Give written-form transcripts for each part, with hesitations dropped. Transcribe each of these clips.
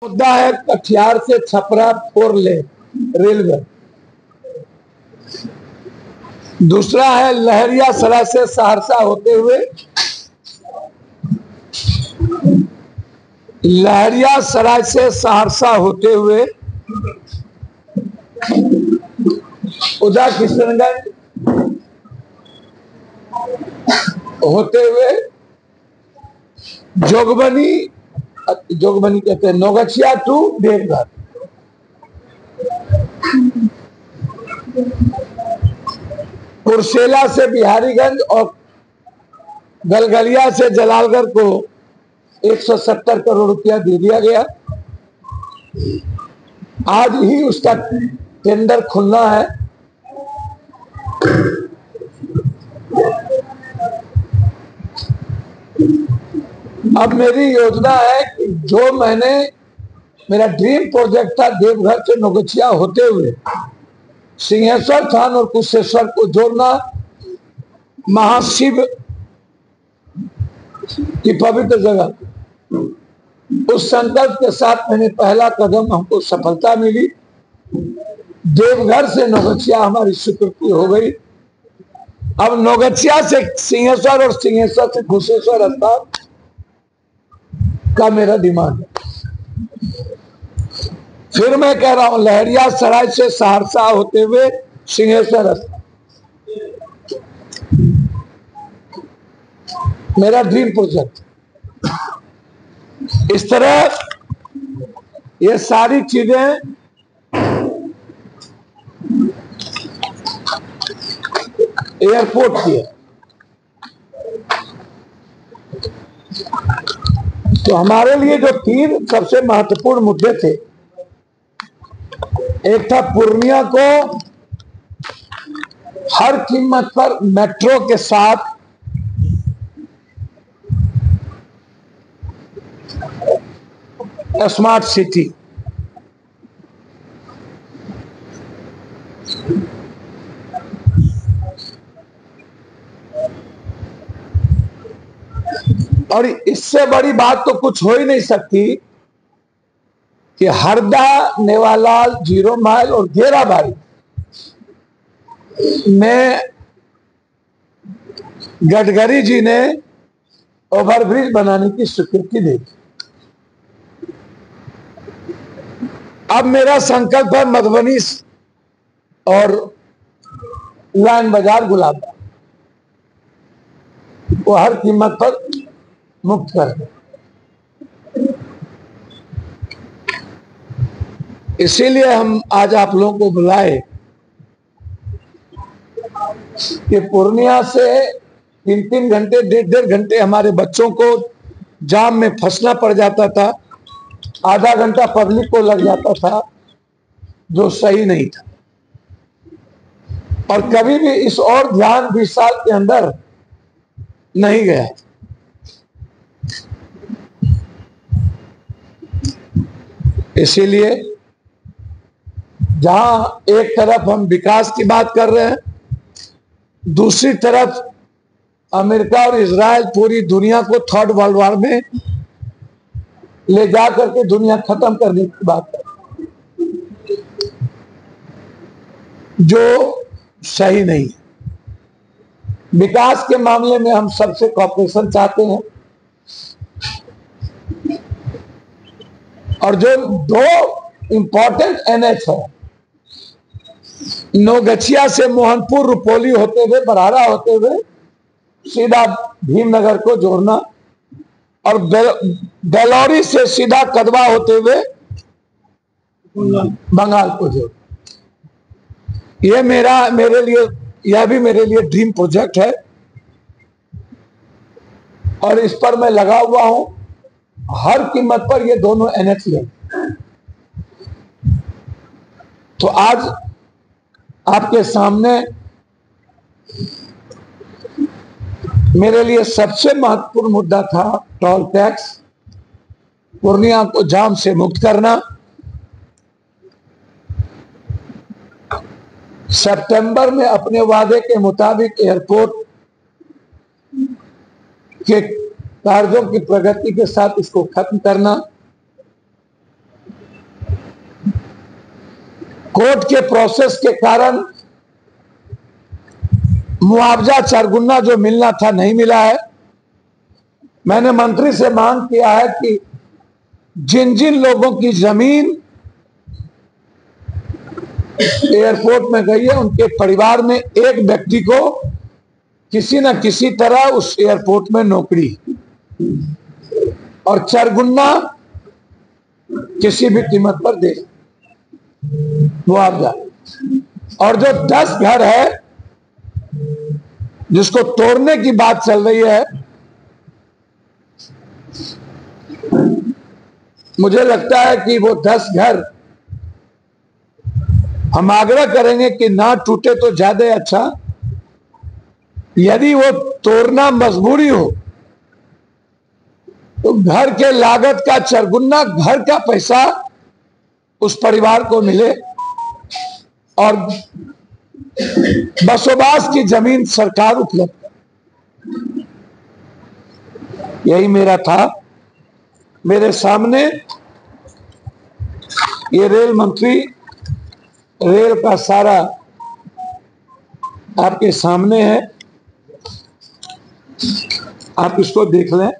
मुद्दा है कटिहार से छपरा 4 लेन रेलवे। दूसरा है लहरियासराय से सहरसा होते हुए उधर किशनगंज होते हुए जोगबनी कहते हैं नौगछिया टू देवघर। कुर्सेला से बिहारीगंज और गलगलिया से जलालगढ़ को 170 करोड़ रुपया दे दिया गया। आज ही उसका टेंडर खुलना है। अब मेरी योजना है कि जो मेरा ड्रीम प्रोजेक्ट था देवघर से नौगछिया होते हुए सिंहेश्वर थान और कुशेश्वर को जोड़ना, महाशिव की पवित्र जगह, उस संकल्प के साथ मैंने पहला कदम हमको सफलता मिली। देवघर से नौगछिया हमारी स्वीकृति हो गई। अब नौगछिया से सिंहेश्वर और सिंहेश्वर से कुशेश्वर स्थान का मेरा डिमांड है। फिर मैं कह रहा हूं लहरियासराय से सहरसा होते हुए सिंहेश्वर स्थान मेरा ड्रीम प्रोजेक्ट। इस तरह ये सारी चीजें एयरपोर्ट की है। तो हमारे लिए जो 3 सबसे महत्वपूर्ण मुद्दे थे, एक था पूर्णिया को हर कीमत पर मेट्रो के साथ स्मार्ट सिटी, और इससे बड़ी बात तो कुछ हो ही नहीं सकती कि हरदा, नेवालाल, 0 माइल और घेराबाड़ी में गडकरी जी ने ओवरब्रिज बनाने की स्वीकृति दी। अब मेरा संकल्प है मधुबनी और लाइन बाजार गुलाबा वो हर कीमत पर मुक्त कर दे। इसीलिए हम आज आप लोगों को बुलाए कि पूर्णिया से 3-3 घंटे 1.5 घंटे हमारे बच्चों को जाम में फंसना पड़ जाता था, आधा घंटा पब्लिक को लग जाता था, जो सही नहीं था। और कभी भी इस और ध्यान 20 साल के अंदर नहीं गया। इसीलिए जहां एक तरफ हम विकास की बात कर रहे हैं, दूसरी तरफ अमेरिका और इजराइल पूरी दुनिया को 3rd वर्ल्ड वॉर में ले जा करके दुनिया खत्म करने की बात है, जो सही नहीं है। विकास के मामले में हम सबसे कॉपरेशन चाहते हैं। और जो 2 इंपॉर्टेंट एनएच है, नौगछिया से मोहनपुर, रुपौली होते हुए, बरहारा होते हुए सीधा भीमनगर को जोड़ना, और बेलौरी से सीधा कदवा होते हुए बंगाल को जोड़ना, ये यह भी मेरे लिए ड्रीम प्रोजेक्ट है। और इस पर मैं लगा हुआ हूं, हर कीमत पर ये दोनों एनएच ले। तो आज आपके सामने मेरे लिए सबसे महत्वपूर्ण मुद्दा था टोल टैक्स, पूर्णिया को जाम से मुक्त करना। सितंबर में अपने वादे के मुताबिक एयरपोर्ट के कार्यों की प्रगति के साथ इसको खत्म करना, कोर्ट के प्रोसेस के कारण मुआवजा चरगुना जो मिलना था नहीं मिला है। मैंने मंत्री से मांग किया है कि जिन जिन लोगों की जमीन एयरपोर्ट में गई है उनके परिवार में एक व्यक्ति को किसी न किसी तरह उस एयरपोर्ट में नौकरी और चरगुना किसी भी कीमत पर दे मुआवजा। और जो 10 घर है जिसको तोड़ने की बात चल रही है, मुझे लगता है कि वो 10 घर हम आग्रह करेंगे कि ना टूटे तो ज्यादा अच्छा। यदि वो तोड़ना मजबूरी हो तो घर के लागत का चरगुना, घर का पैसा उस परिवार को मिले और बसोबास की जमीन सरकार उपलब्ध। यही मेरा था। मेरे सामने ये रेल मंत्री, रेल का सारा आपके सामने है, आप इसको देख लें।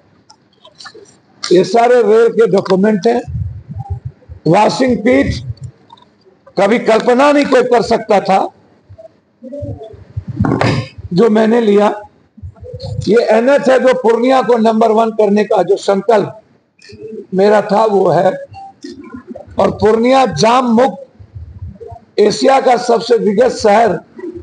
ये सारे रेल के डॉक्यूमेंट हैं। वाशिंग पीठ कभी कल्पना नहीं कोई कर सकता था जो मैंने लिया। ये एनएच है जो पूर्णिया को नंबर 1 करने का जो संकल्प मेरा था वो है। और पूर्णिया जाम मुक्त एशिया का सबसे बिगेस्ट शहर